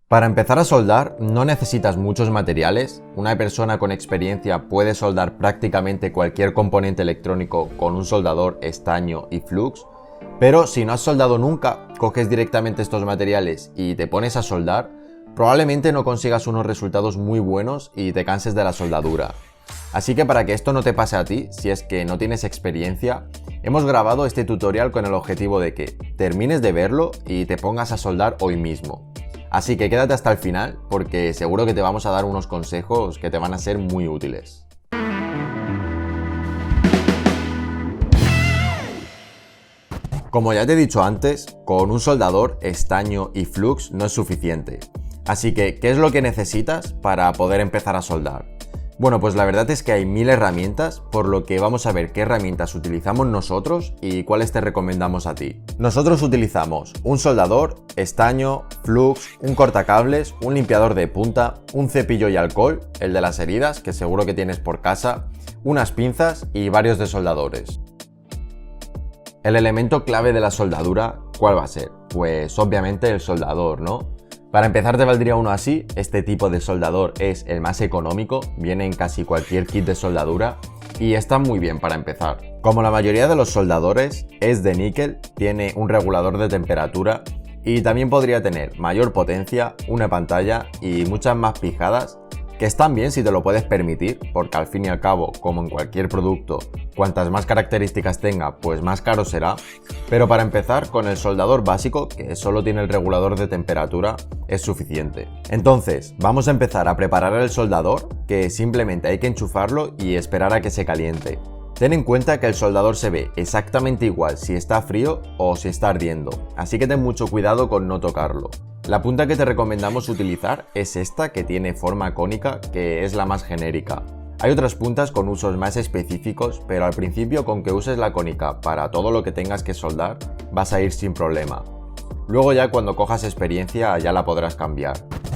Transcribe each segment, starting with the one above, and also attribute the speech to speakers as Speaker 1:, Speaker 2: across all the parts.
Speaker 1: Para empezar a soldar no necesitas muchos materiales, una persona con experiencia puede soldar prácticamente cualquier componente electrónico con un soldador, estaño y flux, pero si no has soldado nunca, coges directamente estos materiales y te pones a soldar, probablemente no consigas unos resultados muy buenos y te canses de la soldadura. Así que para que esto no te pase a ti, si es que no tienes experiencia, hemos grabado este tutorial con el objetivo de que termines de verlo y te pongas a soldar hoy mismo. Así que quédate hasta el final porque seguro que te vamos a dar unos consejos que te van a ser muy útiles. Como ya te he dicho antes, con un soldador, estaño y flux no es suficiente. Así que, ¿qué es lo que necesitas para poder empezar a soldar? Bueno, pues la verdad es que hay 1000 herramientas, por lo que vamos a ver qué herramientas utilizamos nosotros y cuáles te recomendamos a ti. Nosotros utilizamos un soldador, estaño, flux, un cortacables, un limpiador de punta, un cepillo y alcohol, el de las heridas, que seguro que tienes por casa, unas pinzas y varios desoldadores. El elemento clave de la soldadura, ¿cuál va a ser? Pues obviamente el soldador, ¿no? Para empezar te valdría uno así, este tipo de soldador es el más económico, viene en casi cualquier kit de soldadura y está muy bien para empezar. Como la mayoría de los soldadores, es de níquel, tiene un regulador de temperatura y también podría tener mayor potencia, una pantalla y muchas más pijadas, que están bien si te lo puedes permitir, porque al fin y al cabo, como en cualquier producto, cuantas más características tenga, pues más caro será. Pero para empezar, con el soldador básico, que solo tiene el regulador de temperatura, es suficiente. Entonces, vamos a empezar a preparar el soldador, que simplemente hay que enchufarlo y esperar a que se caliente. Ten en cuenta que el soldador se ve exactamente igual si está frío o si está ardiendo, así que ten mucho cuidado con no tocarlo. La punta que te recomendamos utilizar es esta, que tiene forma cónica, que es la más genérica. Hay otras puntas con usos más específicos, pero al principio con que uses la cónica para todo lo que tengas que soldar, vas a ir sin problema. Luego ya cuando cojas experiencia ya la podrás cambiar.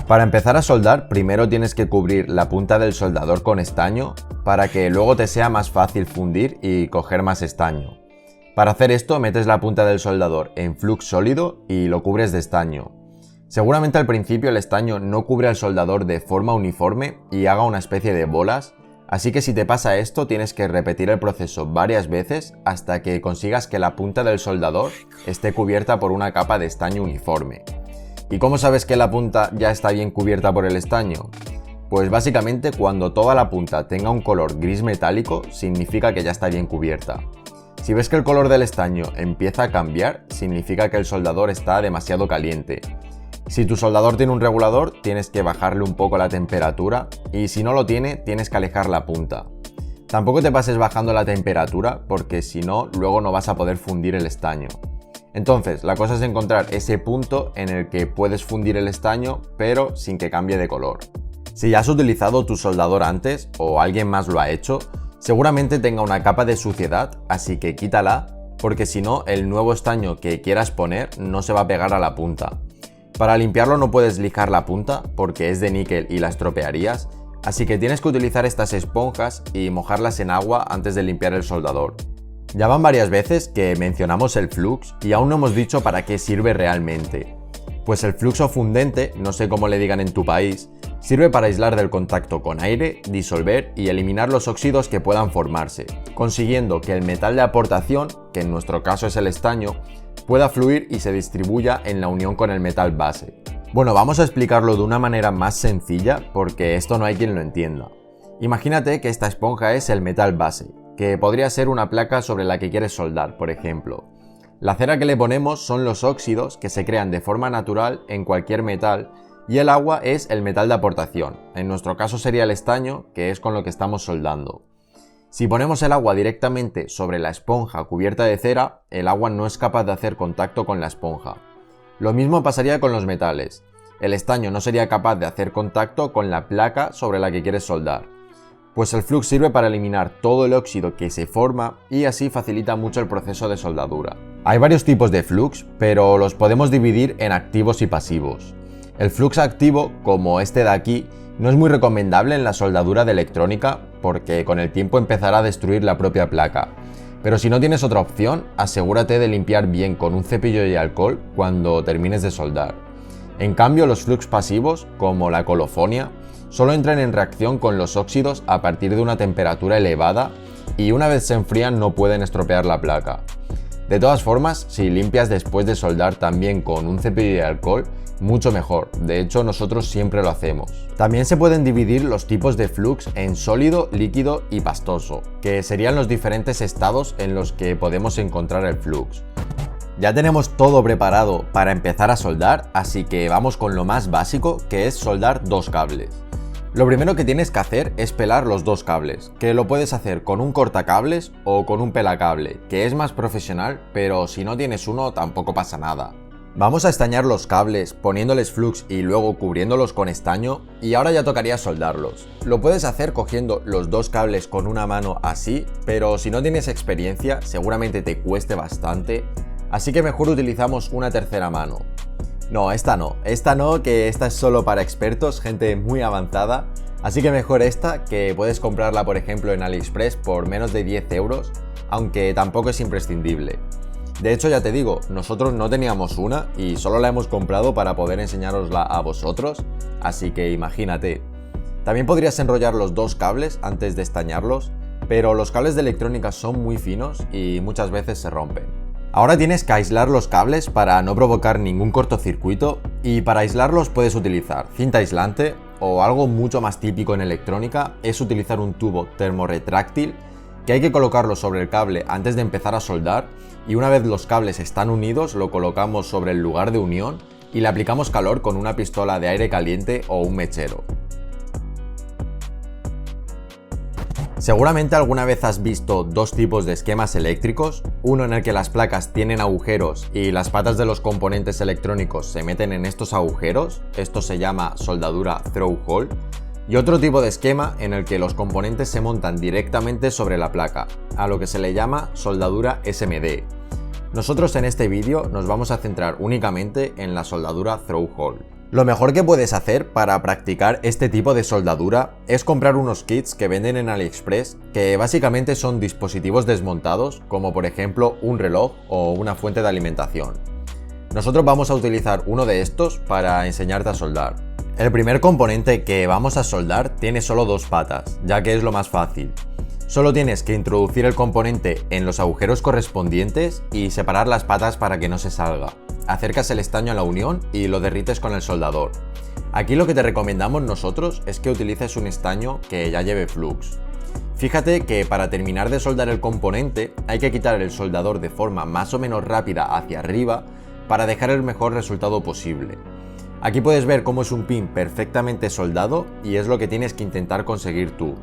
Speaker 1: Para empezar a soldar, primero tienes que cubrir la punta del soldador con estaño para que luego te sea más fácil fundir y coger más estaño. Para hacer esto metes la punta del soldador en flux sólido y lo cubres de estaño. Seguramente al principio el estaño no cubre al soldador de forma uniforme y haga una especie de bolas, así que si te pasa esto tienes que repetir el proceso varias veces hasta que consigas que la punta del soldador esté cubierta por una capa de estaño uniforme. ¿Y cómo sabes que la punta ya está bien cubierta por el estaño? Pues básicamente cuando toda la punta tenga un color gris metálico significa que ya está bien cubierta. Si ves que el color del estaño empieza a cambiar, significa que el soldador está demasiado caliente. Si tu soldador tiene un regulador, tienes que bajarle un poco la temperatura y si no lo tiene, tienes que alejar la punta. Tampoco te pases bajando la temperatura porque si no, luego no vas a poder fundir el estaño. Entonces, la cosa es encontrar ese punto en el que puedes fundir el estaño, pero sin que cambie de color. Si ya has utilizado tu soldador antes o alguien más lo ha hecho, seguramente tenga una capa de suciedad, así que quítala, porque si no, el nuevo estaño que quieras poner no se va a pegar a la punta. Para limpiarlo no puedes lijar la punta porque es de níquel y la estropearías, así que tienes que utilizar estas esponjas y mojarlas en agua antes de limpiar el soldador. Ya van varias veces que mencionamos el flux y aún no hemos dicho para qué sirve realmente. Pues el fluxo fundente, no sé cómo le digan en tu país, sirve para aislar del contacto con aire, disolver y eliminar los óxidos que puedan formarse, consiguiendo que el metal de aportación, que en nuestro caso es el estaño, pueda fluir y se distribuya en la unión con el metal base. Bueno, vamos a explicarlo de una manera más sencilla porque esto no hay quien lo entienda. Imagínate que esta esponja es el metal base, que podría ser una placa sobre la que quieres soldar, por ejemplo. La cera que le ponemos son los óxidos que se crean de forma natural en cualquier metal y el agua es el metal de aportación. En nuestro caso sería el estaño, que es con lo que estamos soldando. Si ponemos el agua directamente sobre la esponja cubierta de cera, el agua no es capaz de hacer contacto con la esponja. Lo mismo pasaría con los metales. El estaño no sería capaz de hacer contacto con la placa sobre la que quieres soldar. Pues el flux sirve para eliminar todo el óxido que se forma y así facilita mucho el proceso de soldadura. Hay varios tipos de flux, pero los podemos dividir en activos y pasivos. El flux activo, como este de aquí, no es muy recomendable en la soldadura de electrónica porque con el tiempo empezará a destruir la propia placa. Pero si no tienes otra opción, asegúrate de limpiar bien con un cepillo y alcohol cuando termines de soldar. En cambio, los flux pasivos, como la colofonia, solo entran en reacción con los óxidos a partir de una temperatura elevada y una vez se enfrían no pueden estropear la placa. De todas formas, si limpias después de soldar también con un cepillo de alcohol, mucho mejor. De hecho, nosotros siempre lo hacemos. También se pueden dividir los tipos de flux en sólido, líquido y pastoso, que serían los diferentes estados en los que podemos encontrar el flux. Ya tenemos todo preparado para empezar a soldar, así que vamos con lo más básico, que es soldar dos cables. Lo primero que tienes que hacer es pelar los dos cables, que lo puedes hacer con un cortacables o con un pelacable, que es más profesional, pero si no tienes uno tampoco pasa nada. Vamos a estañar los cables poniéndoles flux y luego cubriéndolos con estaño y ahora ya tocaría soldarlos. Lo puedes hacer cogiendo los dos cables con una mano así, pero si no tienes experiencia seguramente te cueste bastante, así que mejor utilizamos una tercera mano. No, esta no, que esta es solo para expertos, gente muy avanzada, así que mejor esta, que puedes comprarla por ejemplo en AliExpress por menos de 10 euros, aunque tampoco es imprescindible. De hecho, ya te digo, nosotros no teníamos una y solo la hemos comprado para poder enseñárosla a vosotros, así que imagínate. También podrías enrollar los dos cables antes de estañarlos, pero los cables de electrónica son muy finos y muchas veces se rompen. Ahora tienes que aislar los cables para no provocar ningún cortocircuito y para aislarlos puedes utilizar cinta aislante o algo mucho más típico en electrónica es utilizar un tubo termorretráctil que hay que colocarlo sobre el cable antes de empezar a soldar y una vez los cables están unidos lo colocamos sobre el lugar de unión y le aplicamos calor con una pistola de aire caliente o un mechero. Seguramente alguna vez has visto dos tipos de esquemas eléctricos, uno en el que las placas tienen agujeros y las patas de los componentes electrónicos se meten en estos agujeros, esto se llama soldadura through hole, y otro tipo de esquema en el que los componentes se montan directamente sobre la placa, a lo que se le llama soldadura SMD. Nosotros en este vídeo nos vamos a centrar únicamente en la soldadura through hole. Lo mejor que puedes hacer para practicar este tipo de soldadura es comprar unos kits que venden en AliExpress que básicamente son dispositivos desmontados como por ejemplo un reloj o una fuente de alimentación. Nosotros vamos a utilizar uno de estos para enseñarte a soldar. El primer componente que vamos a soldar tiene solo dos patas, ya que es lo más fácil. Solo tienes que introducir el componente en los agujeros correspondientes y separar las patas para que no se salga. Acercas el estaño a la unión y lo derrites con el soldador. Aquí lo que te recomendamos nosotros es que utilices un estaño que ya lleve flux. Fíjate que para terminar de soldar el componente hay que quitar el soldador de forma más o menos rápida hacia arriba para dejar el mejor resultado posible. Aquí puedes ver cómo es un pin perfectamente soldado y es lo que tienes que intentar conseguir tú.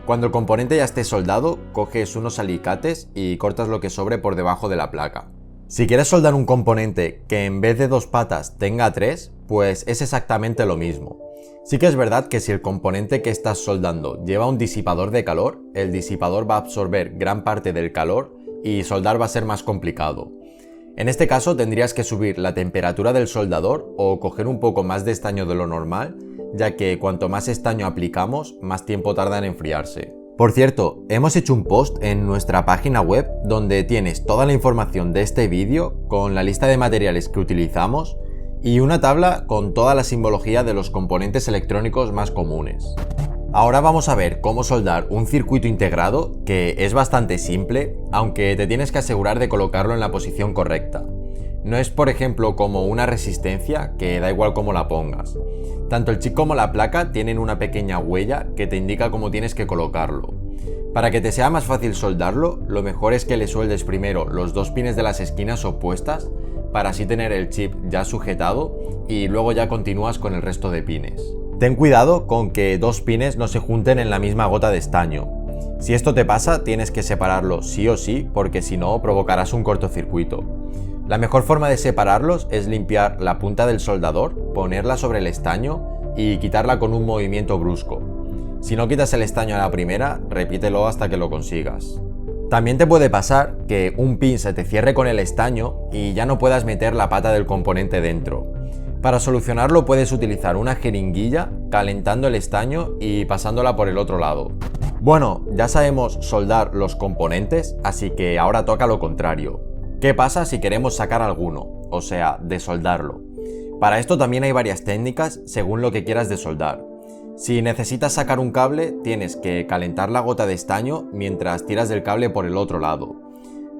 Speaker 1: Cuando el componente ya esté soldado, coges unos alicates y cortas lo que sobre por debajo de la placa. Si quieres soldar un componente que en vez de dos patas tenga tres, pues es exactamente lo mismo. Sí que es verdad que si el componente que estás soldando lleva un disipador de calor, el disipador va a absorber gran parte del calor y soldar va a ser más complicado. En este caso tendrías que subir la temperatura del soldador o coger un poco más de estaño de lo normal, ya que cuanto más estaño aplicamos, más tiempo tarda en enfriarse. Por cierto, hemos hecho un post en nuestra página web donde tienes toda la información de este vídeo con la lista de materiales que utilizamos y una tabla con toda la simbología de los componentes electrónicos más comunes. Ahora vamos a ver cómo soldar un circuito integrado, que es bastante simple, aunque te tienes que asegurar de colocarlo en la posición correcta. No es por ejemplo como una resistencia, que da igual cómo la pongas. Tanto el chip como la placa tienen una pequeña huella que te indica cómo tienes que colocarlo. Para que te sea más fácil soldarlo, lo mejor es que le sueldes primero los dos pines de las esquinas opuestas, para así tener el chip ya sujetado y luego ya continúas con el resto de pines. Ten cuidado con que dos pines no se junten en la misma gota de estaño. Si esto te pasa, tienes que separarlo sí o sí, porque si no provocarás un cortocircuito. La mejor forma de separarlos es limpiar la punta del soldador, ponerla sobre el estaño y quitarla con un movimiento brusco. Si no quitas el estaño a la primera, repítelo hasta que lo consigas. También te puede pasar que un pin se te cierre con el estaño y ya no puedas meter la pata del componente dentro. Para solucionarlo puedes utilizar una jeringuilla calentando el estaño y pasándola por el otro lado. Bueno, ya sabemos soldar los componentes, así que ahora toca lo contrario. ¿Qué pasa si queremos sacar alguno? O sea, desoldarlo. Para esto también hay varias técnicas según lo que quieras de soldar. Si necesitas sacar un cable, tienes que calentar la gota de estaño mientras tiras del cable por el otro lado.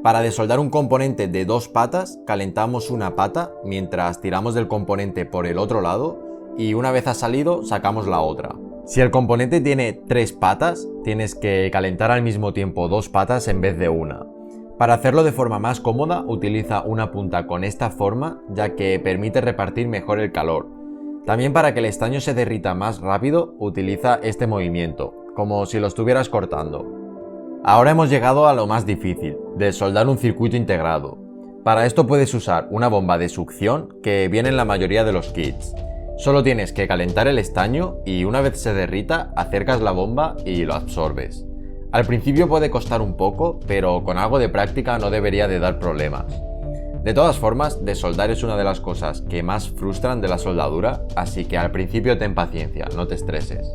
Speaker 1: Para desoldar un componente de 2 patas, calentamos una pata mientras tiramos del componente por el otro lado y una vez ha salido, sacamos la otra. Si el componente tiene 3 patas, tienes que calentar al mismo tiempo 2 patas en vez de una. Para hacerlo de forma más cómoda, utiliza una punta con esta forma, ya que permite repartir mejor el calor. También para que el estaño se derrita más rápido, utiliza este movimiento, como si lo estuvieras cortando. Ahora hemos llegado a lo más difícil, de soldar un circuito integrado. Para esto puedes usar una bomba de succión que viene en la mayoría de los kits. Solo tienes que calentar el estaño y una vez se derrita, acercas la bomba y lo absorbes. Al principio puede costar un poco, pero con algo de práctica no debería de dar problemas. De todas formas, desoldar es una de las cosas que más frustran de la soldadura, así que al principio ten paciencia, no te estreses.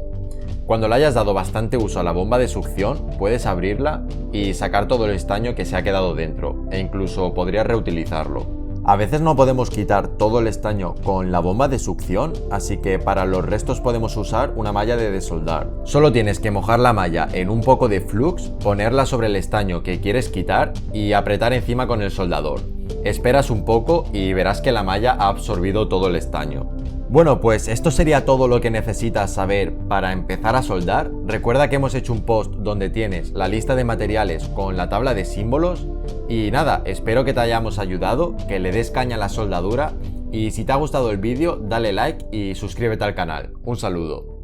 Speaker 1: Cuando le hayas dado bastante uso a la bomba de succión, puedes abrirla y sacar todo el estaño que se ha quedado dentro, e incluso podrías reutilizarlo. A veces no podemos quitar todo el estaño con la bomba de succión, así que para los restos podemos usar una malla de desoldar. Solo tienes que mojar la malla en un poco de flux, ponerla sobre el estaño que quieres quitar y apretar encima con el soldador. Esperas un poco y verás que la malla ha absorbido todo el estaño. Bueno, pues esto sería todo lo que necesitas saber para empezar a soldar. Recuerda que hemos hecho un post donde tienes la lista de materiales con la tabla de símbolos. Y nada, espero que te hayamos ayudado, que le des caña a la soldadura y si te ha gustado el vídeo dale like y suscríbete al canal. Un saludo.